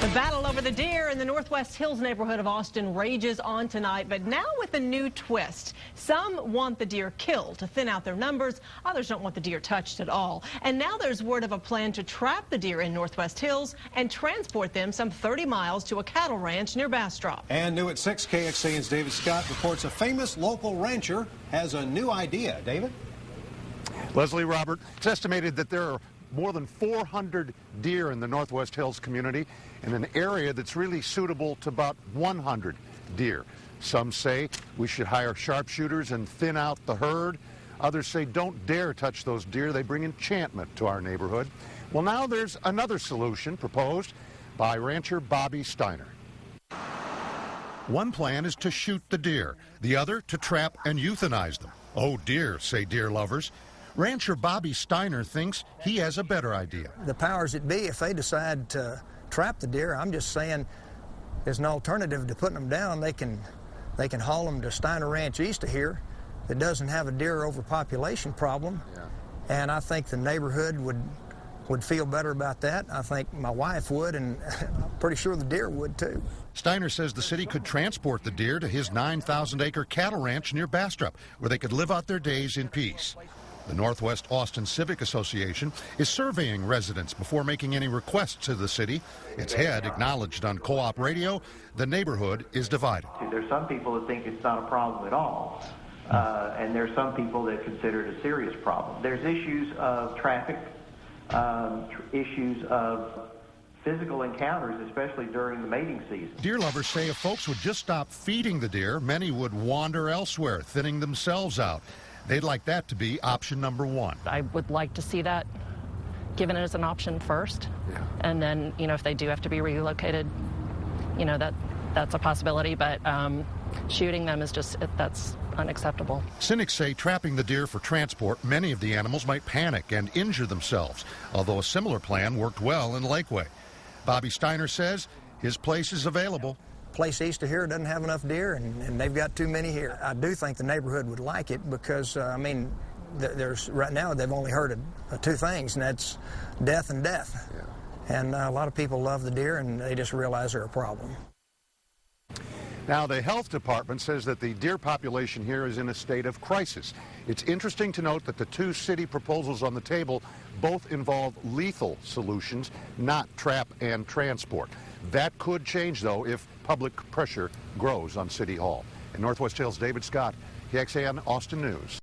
The battle over the deer in the Northwest Hills neighborhood of Austin rages on tonight, but now with a new twist. Some want the deer killed to thin out their numbers. Others don't want the deer touched at all. And now there's word of a plan to trap the deer in Northwest Hills and transport them some 30 miles to a cattle ranch near Bastrop. And new at 6, KXAN's David Scott reports a famous local rancher has a new idea. David? Leslie, Robert, it's estimated that there are more than 400 deer in the Northwest Hills community in an area that's really suitable to about 100 deer. Some say we should hire sharpshooters and thin out the herd. Others say don't dare touch those deer. They bring enchantment to our neighborhood. Well, now there's another solution proposed by rancher Bobby Steiner. One plan is to shoot the deer, the other to trap and euthanize them. Oh dear, say deer lovers. Rancher Bobby Steiner thinks he has a better idea. The powers that be, if they decide to trap the deer, I'm just saying as an alternative to putting them down, they can haul them to Steiner Ranch east of here that doesn't have a deer overpopulation problem. Yeah. And I think the neighborhood would feel better about that. I think my wife would, and I'm pretty sure the deer would too. Steiner says the city could transport the deer to his 9,000-acre cattle ranch near Bastrop, where they could live out their days in peace. The Northwest Austin Civic Association is surveying residents before making any requests to the city. Its head acknowledged on Co-op Radio the neighborhood is divided. There's some people that think it's not a problem at all, and there's some people that consider it a serious problem. There's issues of traffic, issues of physical encounters, especially during the mating season. Deer lovers say if folks would just stop feeding the deer, many would wander elsewhere, thinning themselves out. They'd like that to be option number one. I would like to see that given as an option first. Yeah. And then, if they do have to be relocated, that's a possibility. But shooting them is that's unacceptable. Cynics say trapping the deer for transport, many of the animals might panic and injure themselves, although a similar plan worked well in Lakeway. Bobby Steiner says his place is available. Place east of here doesn't have enough deer, and they've got too many here. I do think the neighborhood would like it because, there's right now they've only heard of two things, and that's death and death. Yeah. And a lot of people love the deer, and they just realize they're a problem. Now, the health department says that the deer population here is in a state of crisis. It's interesting to note that the two city proposals on the table both involve lethal solutions, not trap and transport. That could change, though, if public pressure grows on City Hall. In Northwest Hills, David Scott, KXAN Austin News.